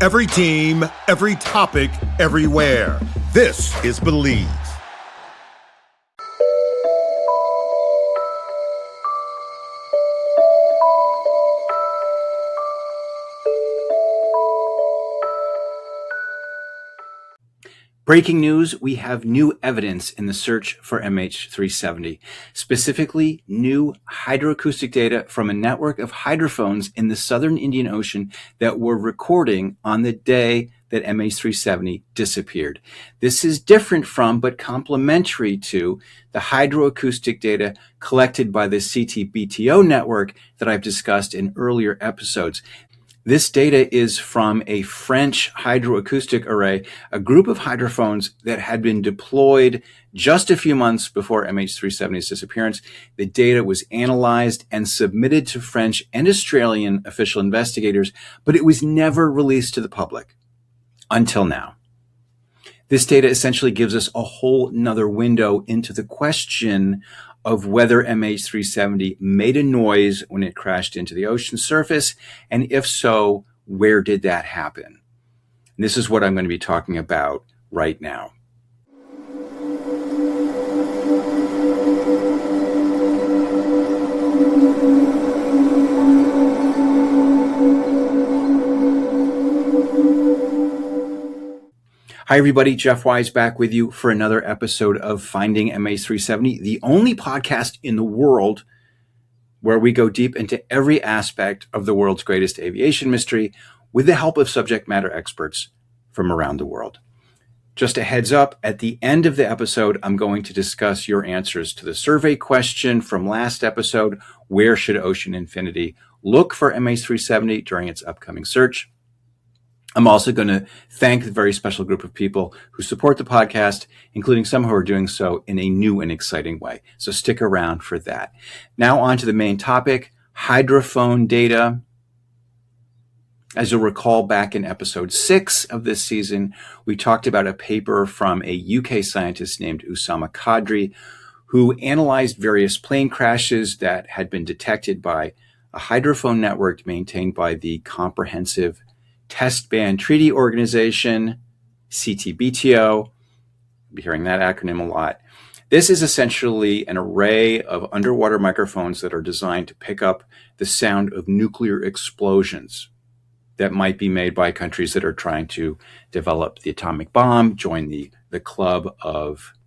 Every team, every topic, everywhere. This is Believe. Breaking news, we have new evidence in the search for MH370, specifically new hydroacoustic data from a network of hydrophones in the southern Indian Ocean that were recording on the day that MH370 disappeared. This is different from, but complementary to, the hydroacoustic data collected by the CTBTO network that I've discussed in earlier episodes. This data is from a French hydroacoustic array, a group of hydrophones that had been deployed just a few months before MH370's disappearance. The data was analyzed and submitted to French and Australian official investigators, but it was never released to the public until now. This data essentially gives us a whole nother window into the question of whether MH370 made a noise when it crashed into the ocean surface, and if so, where did that happen? And this is what I'm going to be talking about right now. Hi, everybody. Jeff Wise back with you for another episode of Finding MH370, the only podcast in the world where we go deep into every aspect of the world's greatest aviation mystery with the help of subject matter experts from around the world. Just a heads up, at the end of the episode, I'm going to discuss your answers to the survey question from last episode: where should Ocean Infinity look for MH370 during its upcoming search? I'm also going to thank the very special group of people who support the podcast, including some who are doing so in a new and exciting way. So stick around for that. Now on to the main topic, hydrophone data. As you'll recall, back in episode 6 of this season, we talked about a paper from a UK scientist named Usama Kadri, who analyzed various plane crashes that had been detected by a hydrophone network maintained by the Comprehensive Test Ban Treaty Organization, CTBTO. You'll be hearing that acronym a lot. This is essentially an array of underwater microphones that are designed to pick up the sound of nuclear explosions that might be made by countries that are trying to develop the atomic bomb, join the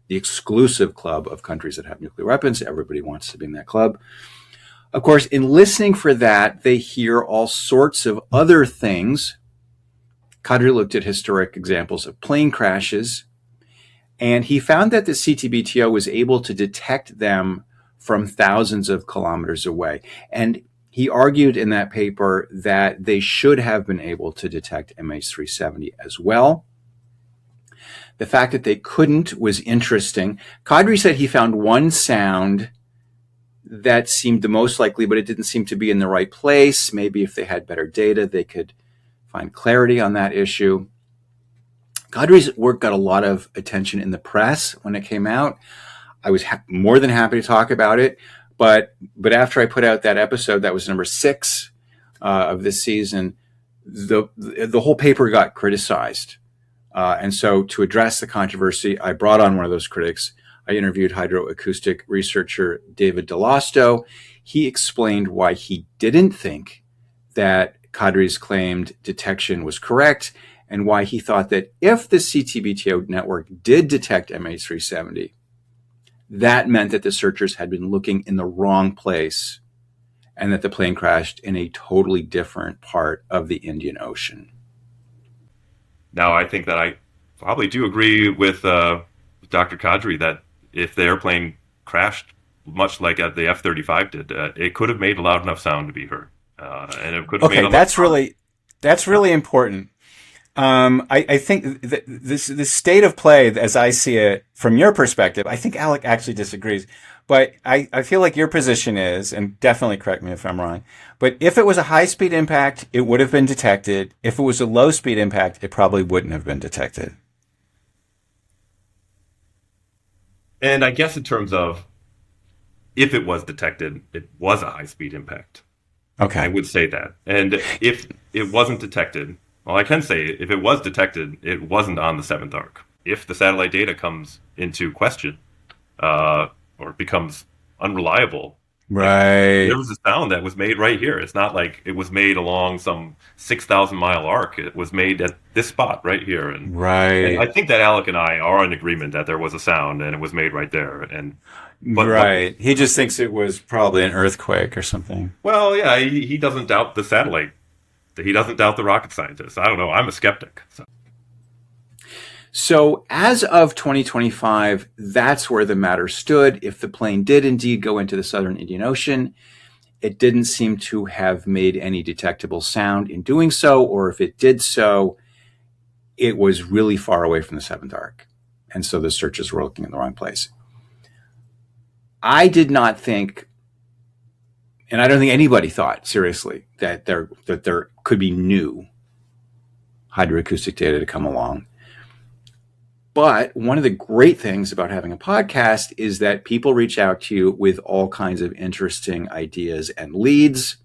exclusive club of countries that have nuclear weapons. Everybody wants to be in that club. Of course, in listening for that, they hear all sorts of other things. Kadri looked at historic examples of plane crashes, and he found that the CTBTO was able to detect them from thousands of kilometers away. And he argued in that paper that they should have been able to detect MH370 as well. The fact that they couldn't was interesting. Kadri said he found one sound that seemed the most likely, but it didn't seem to be in the right place. Maybe if they had better data, they could find clarity on that issue. Kadri's work got a lot of attention in the press when it came out. I was more than happy to talk about it, but after I put out that episode, that was number 6 of this season, the whole paper got criticized. And so to address the controversy, I brought on one of those critics. I interviewed hydroacoustic researcher David Dall-Osto. He explained why he didn't think that Kadri's claimed detection was correct, and why he thought that if the CTBTO network did detect MH370, that meant that the searchers had been looking in the wrong place and that the plane crashed in a totally different part of the Indian Ocean. Now, I think that I probably do agree with Dr. Kadri that if the airplane crashed, much like the F-35 did, it could have made a loud enough sound to be heard. And it could have made that's really important. I think this state of play, as I see it from your perspective, I think Alec actually disagrees. But I feel like your position is, and definitely correct me if I'm wrong, but if it was a high-speed impact, it would have been detected. If it was a low-speed impact, it probably wouldn't have been detected. And I guess in terms of if it was detected, it was a high-speed impact. Okay. I would say that. And if it wasn't detected, Well, I can say if it was detected, it wasn't on the seventh arc. If the satellite data comes into question, or becomes unreliable, like Right. there was a sound that was made right here. It's not like it was made along some 6,000-mile arc. It was made at this spot right here, and I Right. think that Alec and I are in agreement that there was a sound and it was made right there. And but what? Right. He just thinks it was probably an earthquake or something. Well, yeah, he doesn't doubt the satellite. He doesn't doubt the rocket scientists. I don't know. I'm a skeptic. So. So as of 2025, that's where the matter stood. If the plane did indeed go into the southern Indian Ocean, it didn't seem to have made any detectable sound in doing so, or if it did so, it was really far away from the seventh arc. And so the searches were looking in the wrong place. I did not think, and I don't think anybody thought seriously that there could be new hydroacoustic data to come along. But one of the great things about having a podcast is that people reach out to you with all kinds of interesting ideas and leads.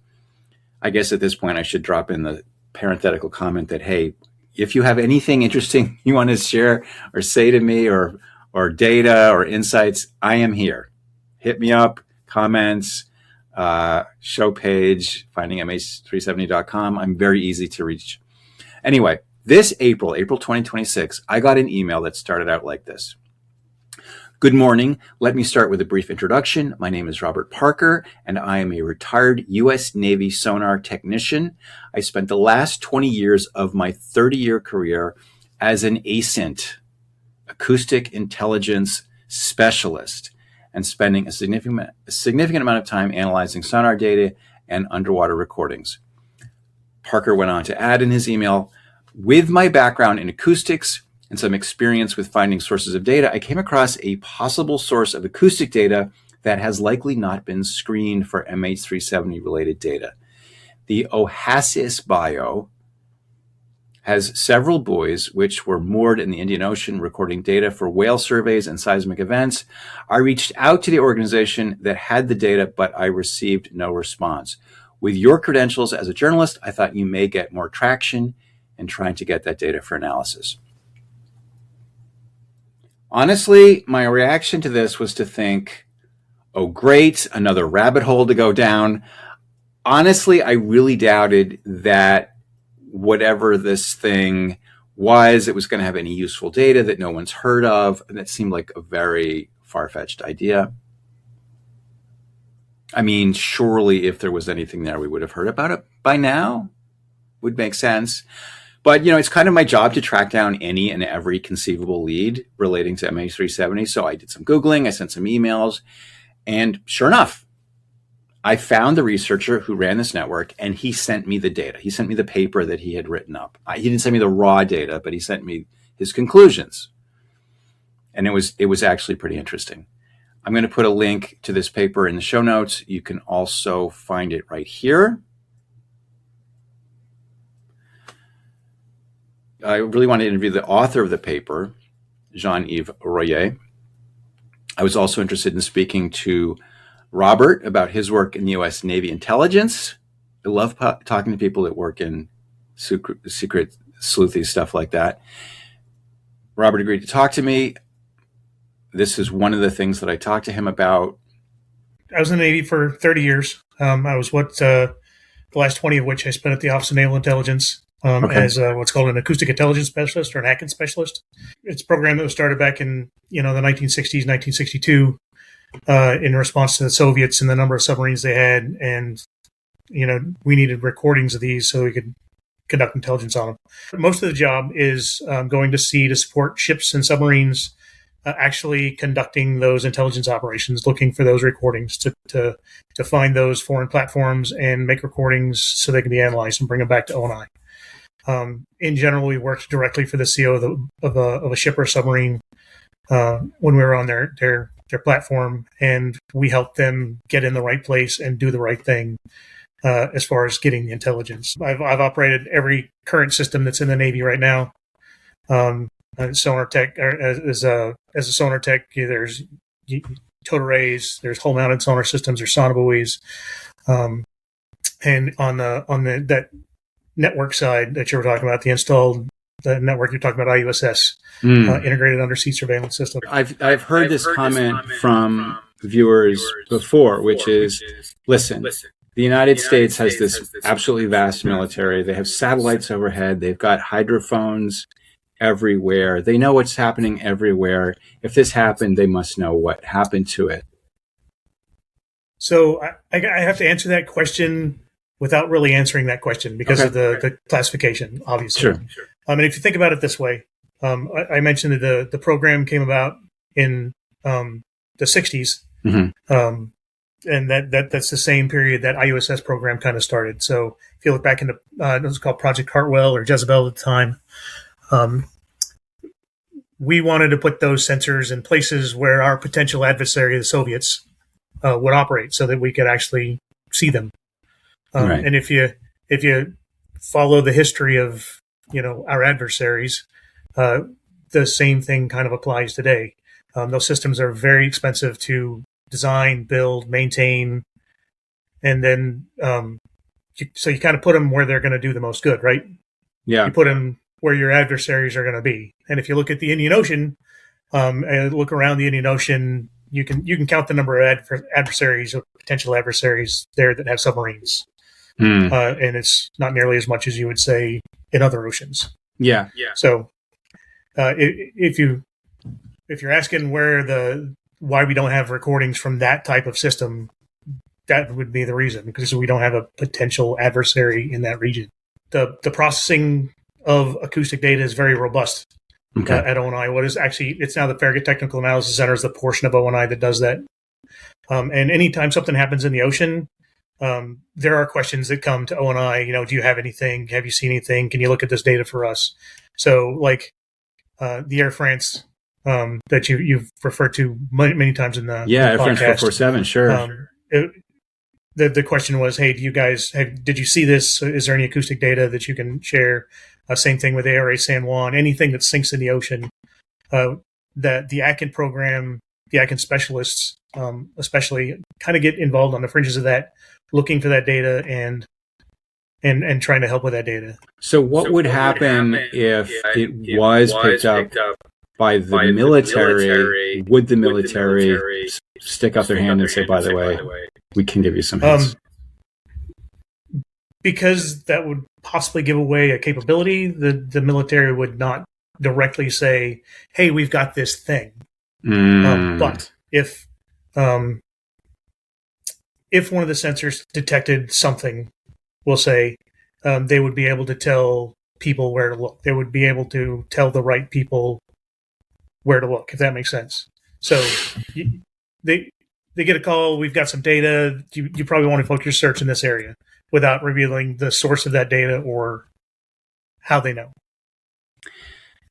I guess at this point I should drop in the parenthetical comment that, hey, if you have anything interesting you want to share or say to me, or data or insights, I am here. Hit me up, comments, show page, finding MH370.com. I'm very easy to reach. Anyway, this April 2026, I got an email that started out like this. Good morning. Let me start with a brief introduction. My name is Robert Parker, and I am a retired U.S. Navy sonar technician. I spent the last 20 years of my 30-year career as an ASINT, acoustic intelligence specialist, and spending a significant amount of time analyzing sonar data and underwater recordings. Parker went on to add in his email, with my background in acoustics and some experience with finding sources of data, I came across a possible source of acoustic data that has likely not been screened for MH370 related data. The Oasis Bio has several buoys which were moored in the Indian Ocean recording data for whale surveys and seismic events. I reached out to the organization that had the data, but I received no response. With your credentials as a journalist, I thought you may get more traction in trying to get that data for analysis. Honestly, my reaction to this was to think, oh, great, another rabbit hole to go down. Honestly, I really doubted that whatever this thing was, it was going to have any useful data that no one's heard of. And that seemed like a very far-fetched idea. I mean, surely if there was anything there, we would have heard about it by now. Would make sense. But, it's kind of my job to track down any and every conceivable lead relating to MH370. So I did some Googling, I sent some emails, and sure enough, I found the researcher who ran this network, and he sent me the data. He sent me the paper that he had written up. He didn't send me the raw data, but he sent me his conclusions. And it was actually pretty interesting. I'm going to put a link to this paper in the show notes. You can also find it right here. I really want to interview the author of the paper, Jean-Yves Rocher. I was also interested in speaking to Robert about his work in the U.S. Navy intelligence. I love talking to people that work in secret sleuthy stuff like that. Robert agreed to talk to me. This is one of the things that I talked to him about. I was in the Navy for 30 years. I was the last 20 of which I spent at the Office of Naval Intelligence. As what's called an acoustic intelligence specialist or an ACIN specialist. It's a program that was started back in the 1960s, 1962, in response to the Soviets and the number of submarines they had, and we needed recordings of these so we could conduct intelligence on them. But most of the job is going to sea to support ships and submarines, actually conducting those intelligence operations, looking for those recordings to find those foreign platforms and make recordings so they can be analyzed and bring them back to O&I. In general, we worked directly for the CO of a ship or submarine when we were on their platform, and we helped them get in the right place and do the right thing as far as getting the intelligence. I've operated every current system that's in the Navy right now. Sonar tech, as a sonar tech, there's towed arrays, there's hull-mounted sonar systems, there's sonobuoys, and on that network side that you were talking about, the network you're talking about, IUSS, integrated undersea surveillance system. I've heard this comment from viewers before, which is, listen, the United States has this absolutely vast military. They have satellites overhead. They've got hydrophones everywhere. They know what's happening everywhere. If this happened, they must know what happened to it. So I have to answer that question without really answering that question because of the classification, obviously. Sure. And if you think about it this way, I mentioned that the program came about in the 60s, and that's the same period that IUSS program kind of started. So if you look back into it was called Project Hartwell or Jezebel at the time, we wanted to put those sensors in places where our potential adversary, the Soviets, would operate, so that we could actually see them. Right. And if you follow the history of our adversaries, the same thing kind of applies today. Those systems are very expensive to design, build, maintain, and then so you kind of put them where they're going to do the most good, right? Yeah. You put them where your adversaries are going to be. And if you look at the Indian Ocean, and look around the Indian Ocean, you can count the number of adversaries or potential adversaries there that have submarines. And it's not nearly as much as you would say in other oceans. Yeah. So if you're asking why we don't have recordings from that type of system, that would be the reason, because we don't have a potential adversary in that region. The processing of acoustic data is very robust at ONI. It's now the Farragut Technical Analysis Center is the portion of ONI that does that. And anytime something happens in the ocean, there are questions that come to ONI. Do you have anything? Have you seen anything? Can you look at this data for us? So, like the Air France that you've referred to many times in the Air France podcast. 447, sure. The question was, hey, did you see this? Is there any acoustic data that you can share? Same thing with ARA San Juan. Anything that sinks in the ocean, that the ACAN program, the ACAN specialists, especially, kind of get involved on the fringes of that, looking for that data and trying to help with that data. So what would happen if it was picked up by the military? Would the military stick up their hand and say, by the way, we can give you some hints? Because that would possibly give away a capability, the military would not directly say, hey, we've got this thing. But if one of the sensors detected something, we'll say, they would be able to tell people where to look. They would be able to tell the right people where to look, if that makes sense. So they get a call, we've got some data, you probably want to focus your search in this area, without revealing the source of that data or how they know.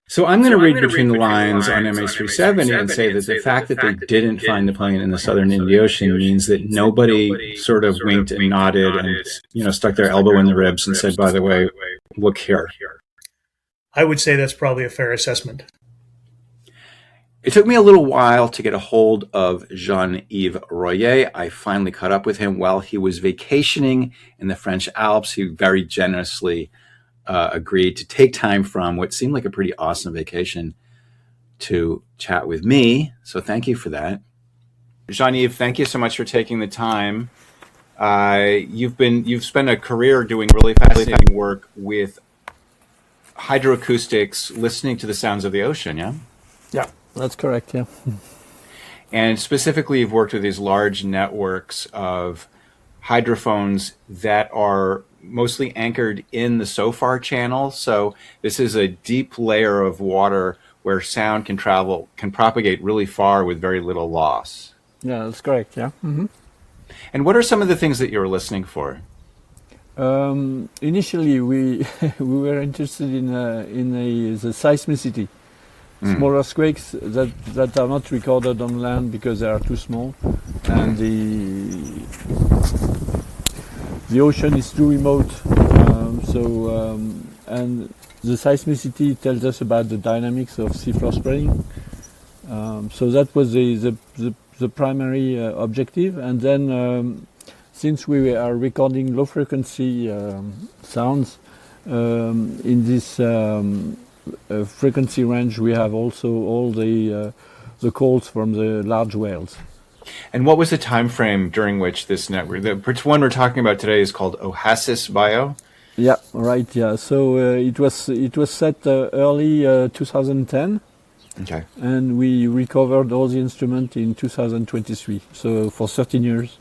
So I'm going to read between the lines on MH370 and say that the fact that they didn't find the plane in the southern Indian Ocean means that nobody sort of winked and nodded and stuck their elbow in the ribs and said, by the way, look here. I would say that's probably a fair assessment. It took me a little while to get a hold of Jean-Yves Rocher. I finally caught up with him while he was vacationing in the French Alps. He very generously agreed to take time from what seemed like a pretty awesome vacation to chat with me. So thank you for that. Jean-Yves, thank you so much for taking the time. You've spent a career doing really fascinating work with hydroacoustics, listening to the sounds of the ocean, yeah? Yeah, that's correct, yeah. And specifically, you've worked with these large networks of hydrophones that are mostly anchored in the SOFAR channel. So this is a deep layer of water where sound can propagate really far with very little loss. Yeah, that's correct, yeah. Mm-hmm. And what are some of the things that you were listening for? Initially, we were interested in the seismicity. Small earthquakes that are not recorded on land because they are too small, and the ocean is too remote. And the seismicity tells us about the dynamics of seafloor spreading. So that was the primary objective, and then since we are recording low frequency sounds, In this frequency range, we have also all the calls from the large whales. And what was the time frame during which this network, the one we're talking about today, is called Oasis Bio? Yeah, right. Yeah, so it was set early 2010. Okay. And we recovered all the instruments in 2023. So for 13 years,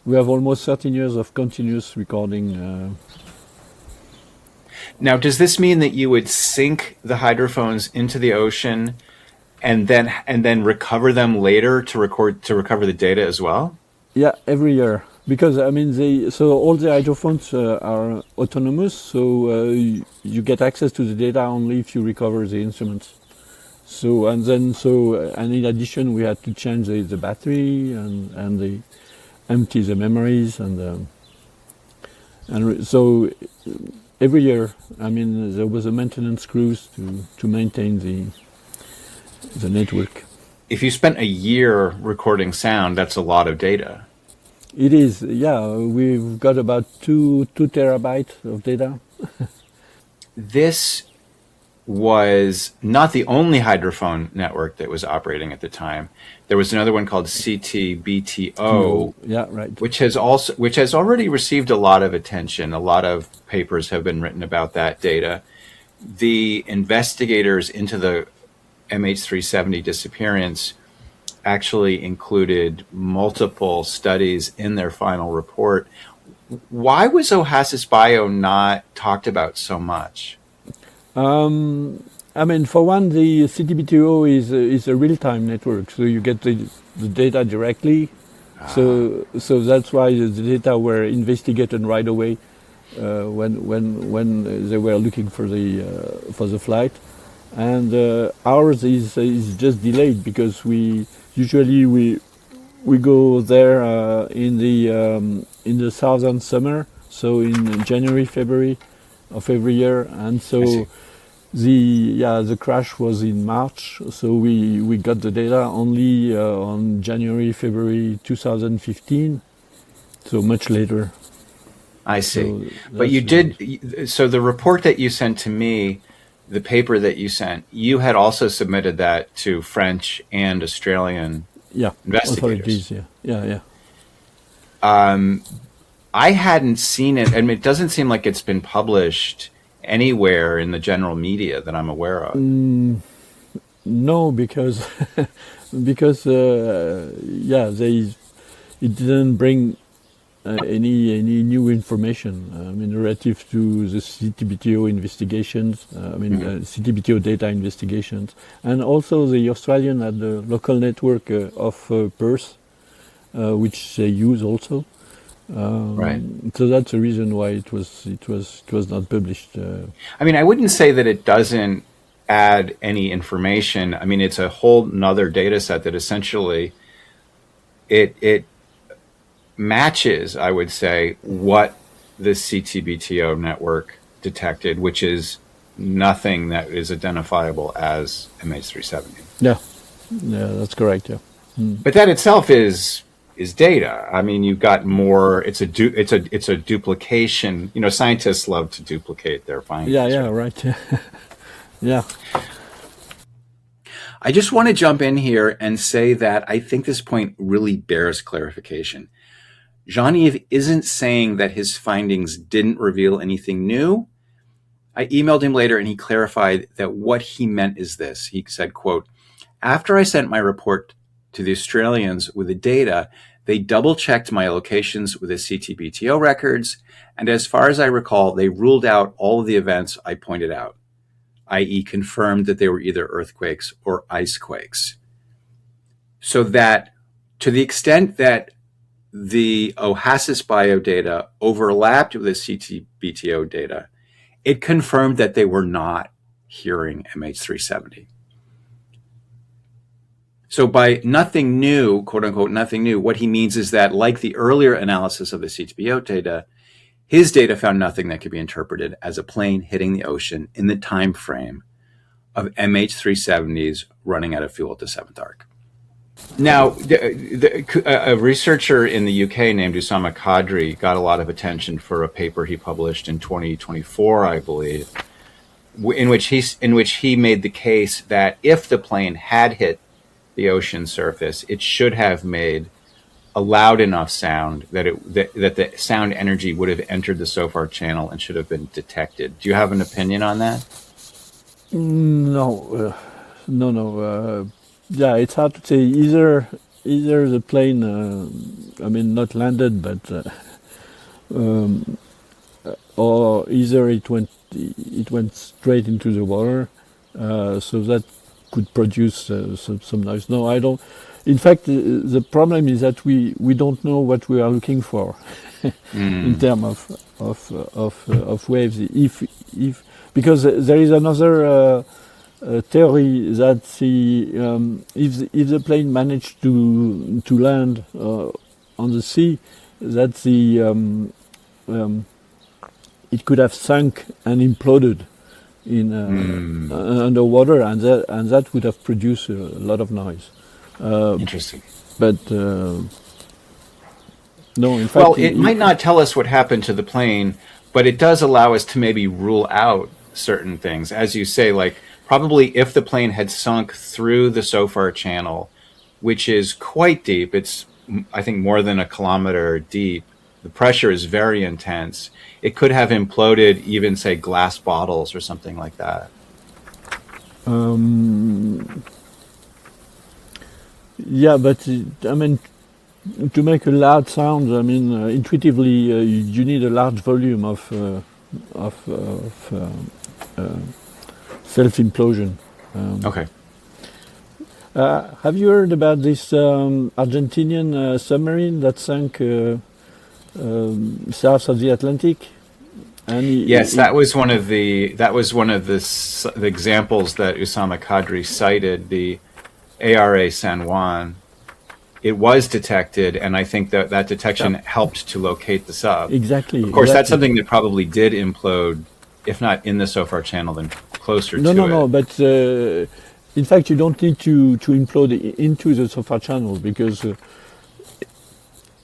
we have almost 13 years of continuous recording. Now, does this mean that you would sink the hydrophones into the ocean and then recover them later to recover the data as well? Yeah, every year. Because so all the hydrophones are autonomous. So you get access to the data only if you recover the instruments. So and in addition, we had to change the battery and empty the memories so every year, there was a maintenance cruise to maintain the network. If you spent a year recording sound, that's a lot of data. It is, yeah. We've got about 2 terabytes of data. This was not the only hydrophone network that was operating at the time. There was another one called CTBTO, yeah, right, which has already received a lot of attention. A lot of papers have been written about that data. The investigators into the MH370 disappearance actually included multiple studies in their final report. Why was Oasis Bio not talked about so much? For one, the CTBTO is a real-time network, so you get the data directly. So that's why the data were investigated right away when they were looking for the flight. And ours is just delayed because we usually go there in the southern summer, so in January, February of every year, and so the crash was in March, so we got the data only on January, February 2015, so much later. I see. But you did, so the report that you sent to me, the paper that you sent, you had also submitted that to French and Australian investigators. Authorities, yeah. I hadn't seen it. It doesn't seem like it's been published anywhere in the general media that I'm aware of. No, because it didn't bring any new information. Relative to the CTBTO investigations. CTBTO data investigations, and also the Australian had the local network of Perth, which they use also. Right. So that's the reason why it was not published. I wouldn't say that it doesn't add any information. It's a whole nother data set that essentially it matches, I would say, what the CTBTO network detected, which is nothing that is identifiable as MH370. Yeah, that's correct. Yeah, but that itself is data. You've got more. It's a duplication. Scientists love to duplicate their findings. Yeah, right. Yeah. I just want to jump in here and say that I think this point really bears clarification. Jean-Yves isn't saying that his findings didn't reveal anything new. I emailed him later and he clarified that what he meant is this. He said, quote, "After I sent my report to the Australians with the data, they double-checked my locations with the CTBTO records, and as far as I recall, they ruled out all of the events I pointed out, i.e. confirmed that they were either earthquakes or ice quakes. So that to the extent that the Oasis Bio data overlapped with the CTBTO data, it confirmed that they were not hearing MH370. So by nothing new, quote unquote, nothing new, what he means is that like the earlier analysis of the CTBTO data, his data found nothing that could be interpreted as a plane hitting the ocean in the time frame of MH370s running out of fuel at the seventh arc. Now, a researcher in the UK named Usama Kadri got a lot of attention for a paper he published in 2024, I believe, in which he made the case that if the plane had hit the ocean surface, it should have made a loud enough sound that that the sound energy would have entered the SOFAR channel and should have been detected. Do you have an opinion on that? No, no. Yeah, it's hard to say. Either the plane, not landed, but or either it went straight into the water, so that could produce some noise. No, I don't. In fact, the problem is that we don't know what we are looking for in terms of waves. If because there is another theory that if the plane managed to land on the sea, that it could have sunk and imploded in underwater, and that would have produced a lot of noise. Interesting. But no, in fact, well, it might not tell us what happened to the plane, but it does allow us to maybe rule out certain things, as you say, like. Probably if the plane had sunk through the SOFAR channel, which is quite deep, it's, I think, more than a kilometer deep. The pressure is very intense. It could have imploded even, say, glass bottles or something like that. Yeah, but to make a loud sound, intuitively, you need a large volume of self-implosion. Okay. Have you heard about this Argentinian submarine that sank south of the Atlantic? And yes, that was one of the examples that Usama Kadri cited. The ARA San Juan. It was detected, and I think that detection helped to locate the sub. Exactly. Of course, that's something that probably did implode, if not in the SOFAR channel, then closer to it. No, but in fact, you don't need to implode into the SOFAR channel, because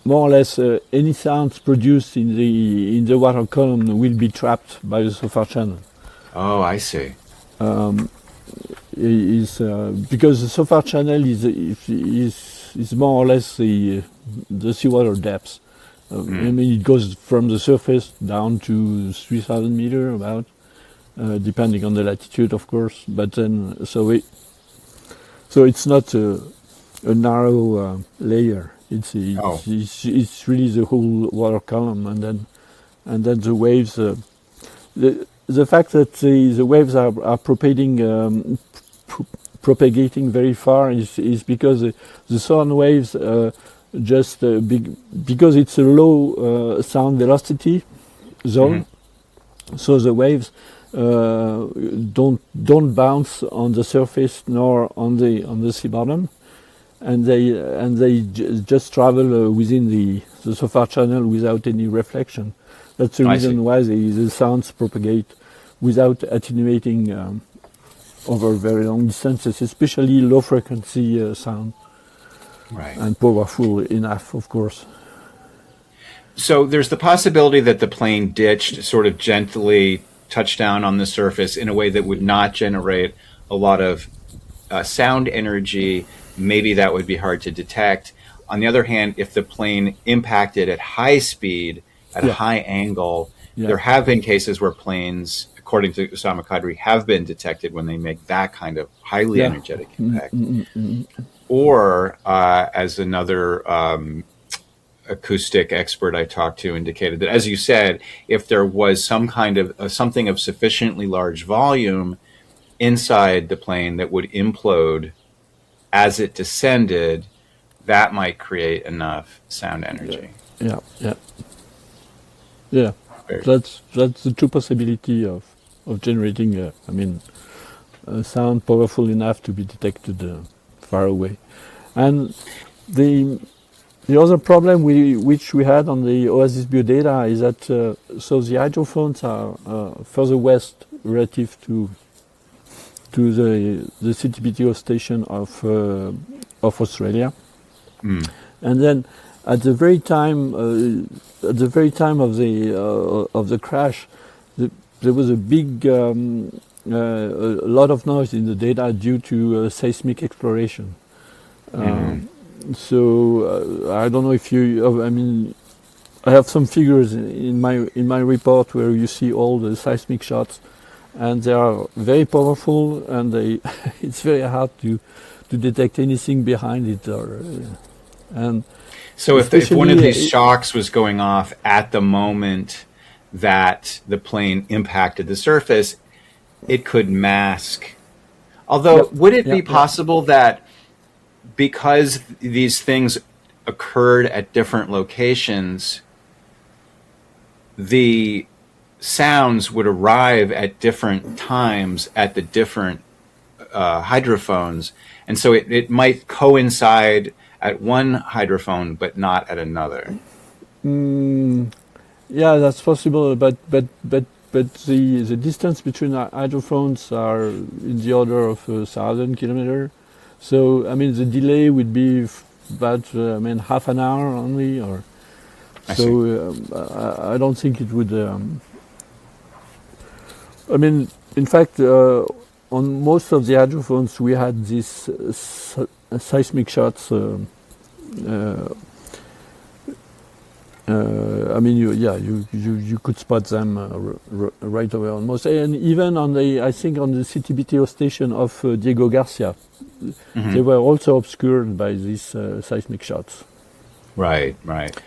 more or less any sounds produced in the water column will be trapped by the SOFAR channel. Oh, I see. Because the SOFAR channel is more or less the seawater depth. It goes from the surface down to 3,000 meters about. Depending on the latitude, of course, but then so it's not a narrow layer. It's really the whole water column, and then the waves. The fact that the waves are propagating very far is because the sound waves because it's a low sound velocity zone, so the waves don't bounce on the surface nor on the sea bottom, and they just travel within the SOFAR channel without any reflection. That's the reason why the sounds propagate without attenuating over very long distances, especially low frequency sound, and powerful enough, of course. So there's the possibility that the plane ditched, sort of gently touch down on the surface in a way that would not generate a lot of sound energy. Maybe that would be hard to detect. On the other hand, if the plane impacted at high speed, at a high angle, there have been cases where planes, according to Usama Kadri, have been detected when they make that kind of highly energetic impact. Or, as another acoustic expert I talked to indicated, that, as you said, if there was some kind of something of sufficiently large volume inside the plane that would implode as it descended, that might create enough sound energy. Yeah. That's the true possibility of generating a sound powerful enough to be detected far away. And the other problem which we had on the Oasis biodata is that so the hydrophones are further west relative to the CTPTO station of of Australia. And then at the very time of the crash, there was a big a lot of noise in the data due to seismic exploration. So I don't know if you. I mean, I have some figures in my report where you see all the seismic shots, and they are very powerful, and it's very hard to detect anything behind it. And so if one of these shocks was going off at the moment that the plane impacted the surface, it could mask. Although, would it be possible that because these things occurred at different locations, the sounds would arrive at different times at the different hydrophones, and so it might coincide at one hydrophone but not at another? Yeah, that's possible, but the distance between hydrophones are in the order of 1,000 kilometers. So I mean the delay would be about half an hour only, or so. I don't think it would. I mean, in fact, on most of the hydrophones we had these seismic shots. I mean, you could spot them right away almost, and even on the CTBTO station of Diego Garcia, they were also obscured by these seismic shots. Right.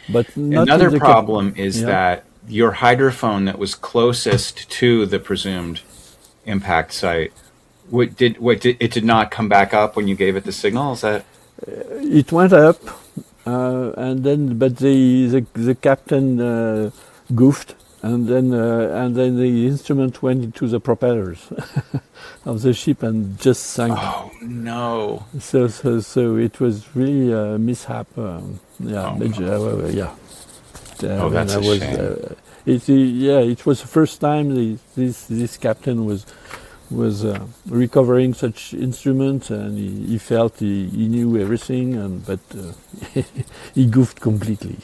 But another problem is that your hydrophone that was closest to the presumed impact site, it did not come back up when you gave it the signal? Is that? It went up. And then, but the captain goofed, and then the instrument went into the propellers of the ship and just sank. Oh no! So it was really a mishap. That's a shame. It was the first time this captain was recovering such instruments, and he felt he knew everything, but he goofed completely.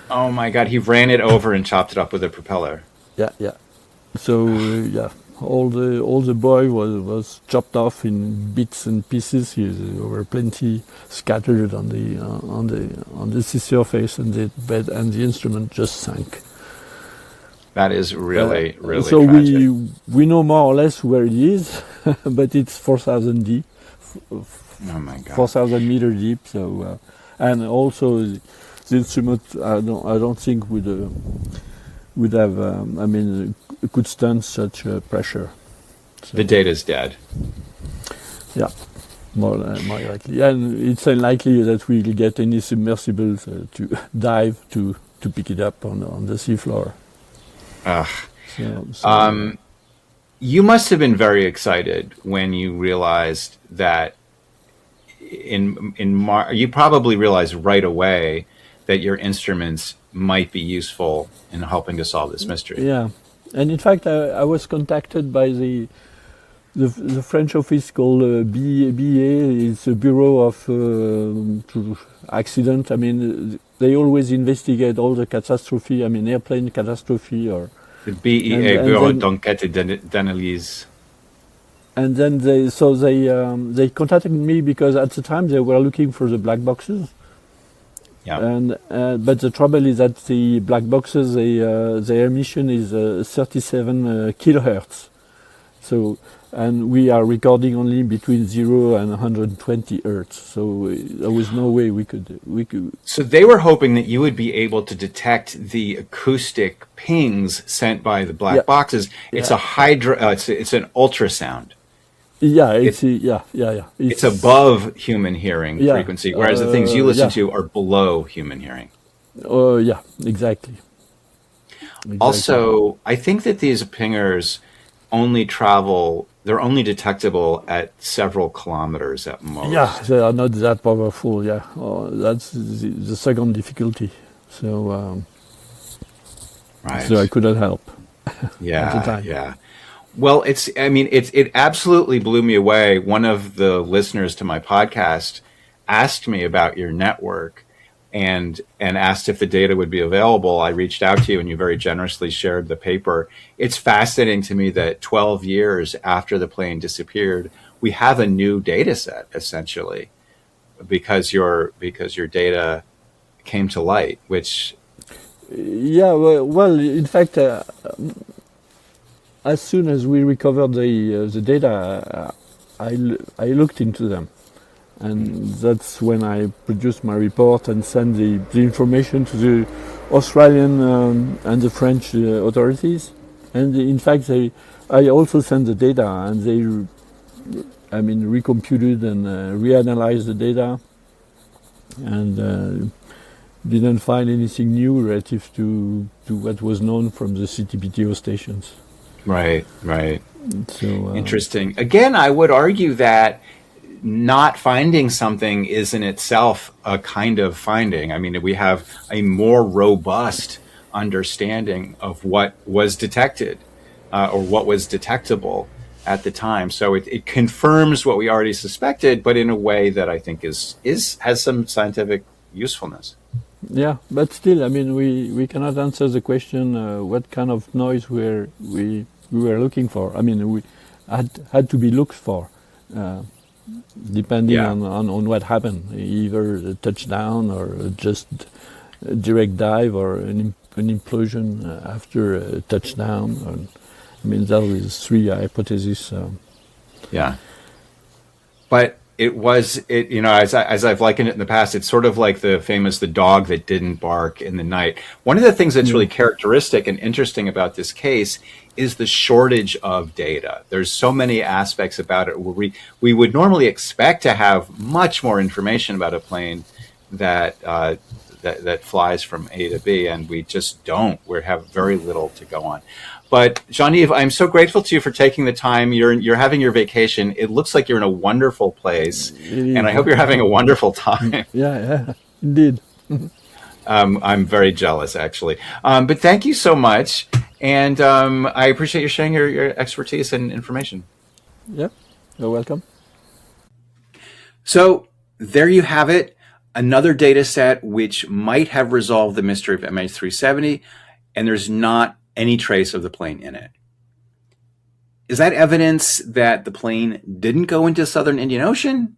Oh my God! He ran it over and chopped it up with a propeller. Yeah. So all the buoy was chopped off in bits and pieces. There were plenty scattered on the sea surface, and the instrument just sank. That is really so tragic. we know more or less where it is, but it's 4,000 deep. Oh my God! 4,000 meter deep. So and also the instrument I don't think would have could stand such pressure. So, the data's dead. Yeah, more likely, and it's unlikely that we'll get any submersibles to dive to pick it up on the seafloor. You must have been very excited when you realized that you probably realized right away that your instruments might be useful in helping to solve this mystery. Yeah, and in fact, I was contacted by the French office called BA. It's a Bureau of Accident. I mean, they always investigate all the catastrophe. I mean, airplane catastrophe or. The BEA, Bureau d'Enquête et d'Analyse. And then they contacted me because at the time they were looking for the black boxes. Yeah. And but the trouble is that the black boxes, their emission is 37 kilohertz. So, and we are recording only between 0 and 120 hertz. So there was no way we could. So they were hoping that you would be able to detect the acoustic pings sent by the black boxes. It's it's an ultrasound. Yeah, it's above human hearing frequency, whereas the things you listen to are below human hearing. Yeah, exactly. Also, I think that these pingers they're only detectable at several kilometers at most. Yeah, they are not that powerful, that's the second difficulty. So, right. So I couldn't help at the time. Yeah. Well, it absolutely blew me away. One of the listeners to my podcast asked me about your network and asked if the data would be available, I reached out to you and you very generously shared the paper. It's fascinating to me that 12 years after the plane disappeared, we have a new data set essentially because your data came to light, which Yeah, well, in fact, as soon as we recovered the data, I looked into them, and that's when I produced my report and sent the information to the Australian and the French authorities. And in fact, I also sent the data, and they, recomputed and reanalyzed the data, and didn't find anything new relative to what was known from the CTPTO stations. Right. So Interesting. Again, I would argue that not finding something is in itself a kind of finding. I mean, we have a more robust understanding of what was detected or what was detectable at the time. So it confirms what we already suspected, but in a way that I think has some scientific usefulness. Yeah, but still, I mean, we cannot answer the question what kind of noise we were looking for. I mean, we had to be looked for, depending on what happened, either a touchdown or just a direct dive or an implosion after a touchdown. I mean, that was three hypotheses. Yeah, but as I've likened it in the past, it's sort of like the dog that didn't bark in the night. One of the things that's really characteristic and interesting about this case is the shortage of data. There's so many aspects about it where we would normally expect to have much more information about a plane that flies from A to B, and we just don't. We have very little to go on. But Jean-Yves, I'm so grateful to you for taking the time. You're having your vacation. It looks like you're in a wonderful place, and I hope you're having a wonderful time. Yeah, indeed. I'm very jealous, actually. But thank you so much, and I appreciate you sharing your expertise and information. Yeah, you're welcome. So there you have it, another data set which might have resolved the mystery of MH370, and there's not any trace of the plane in it. Is that evidence that the plane didn't go into southern Indian Ocean?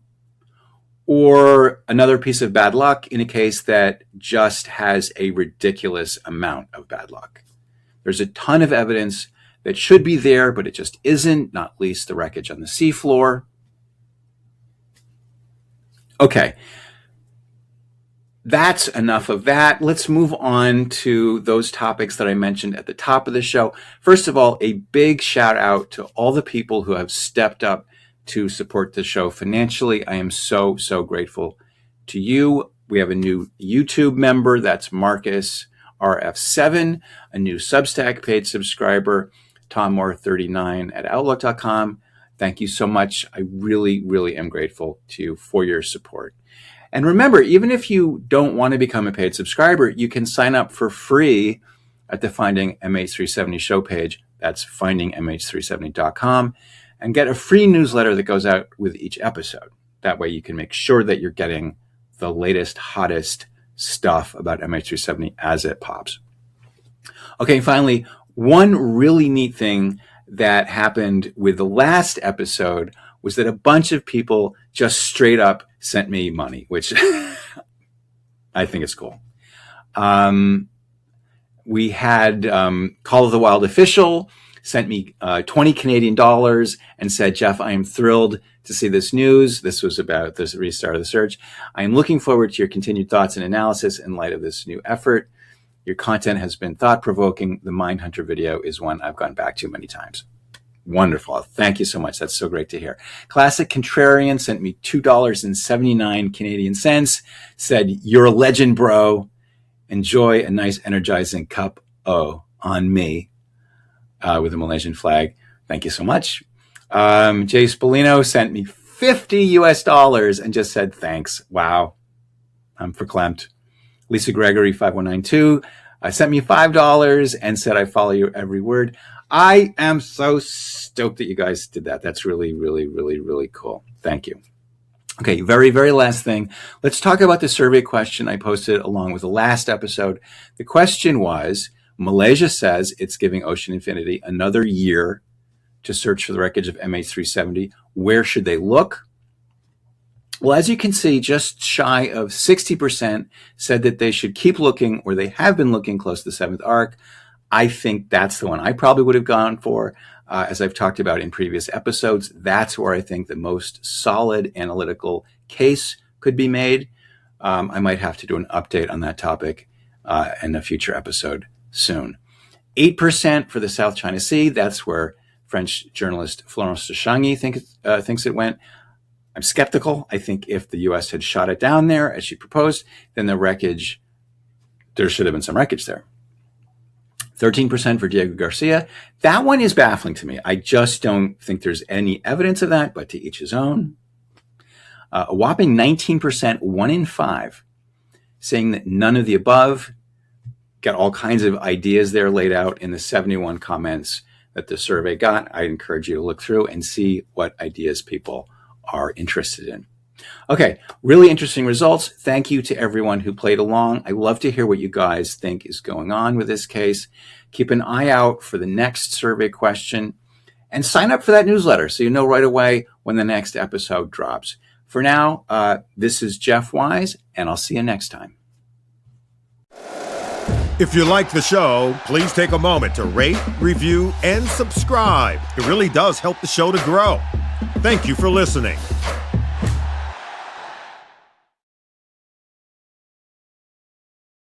Or another piece of bad luck in a case that just has a ridiculous amount of bad luck? There's a ton of evidence that should be there, but it just isn't, not least the wreckage on the seafloor. Okay. That's enough of that. Let's move on to those topics that I mentioned at the top of the show. First of all, a big shout out to all the people who have stepped up to support the show financially. I am so grateful to you. We have a new YouTube member. That's Marcus RF7, a new Substack paid subscriber, Tom Moore 39 at outlook.com. Thank you so much. I really am grateful to you for your support. And remember, even if you don't want to become a paid subscriber, you can sign up for free at the Finding MH370 show page. That's findingmh370.com, and get a free newsletter that goes out with each episode. That way you can make sure that you're getting the latest, hottest stuff about MH370 as it pops. Okay, finally, one really neat thing that happened with the last episode was that a bunch of people just straight up sent me money, which I think is cool. We had Call of the Wild official sent me 20 Canadian dollars and said, Jeff, I am thrilled to see this news. This was about the restart of the search. I am looking forward to your continued thoughts and analysis in light of this new effort. Your content has been thought-provoking. The Mindhunter video is one I've gone back to many times. Wonderful. Thank you so much. That's so great to hear. Classic Contrarian sent me $2.79 Canadian cents, said, you're a legend, bro. Enjoy a nice energizing cup on me with a Malaysian flag. Thank you so much. Jay Spolino sent me $50 US and just said, thanks. Wow. I'm verklempt. Lisa Gregory 5192 sent me $5 and said, I follow your every word. I am so stoked that you guys did that. That's really cool. Thank you. Okay, very, very last thing. Let's talk about the survey question I posted along with the last episode. The question was, Malaysia says it's giving Ocean Infinity another year to search for the wreckage of MH370. Where should they look? Well, as you can see, just shy of 60% said that they should keep looking, or they have been looking close to the seventh arc. I think that's the one I probably would have gone for. As I've talked about in previous episodes, that's where I think the most solid analytical case could be made. I might have to do an update on that topic in a future episode soon. 8% for the South China Sea. That's where French journalist Florence de Chagny thinks it went. I'm skeptical. I think if the U.S. had shot it down there, as she proposed, then there should have been some wreckage there. 13% for Diego Garcia. That one is baffling to me. I just don't think there's any evidence of that, but to each his own. A whopping 19%, 1 in 5, saying that none of the above. Got all kinds of ideas there laid out in the 71 comments that the survey got. I encourage you to look through and see what ideas people are interested in. Okay, really interesting results. Thank you to everyone who played along. I love to hear what you guys think is going on with this case. Keep an eye out for the next survey question and sign up for that newsletter so you know right away when the next episode drops. For now, this is Jeff Wise, and I'll see you next time. If you like the show, please take a moment to rate, review, and subscribe. It really does help the show to grow. Thank you for listening.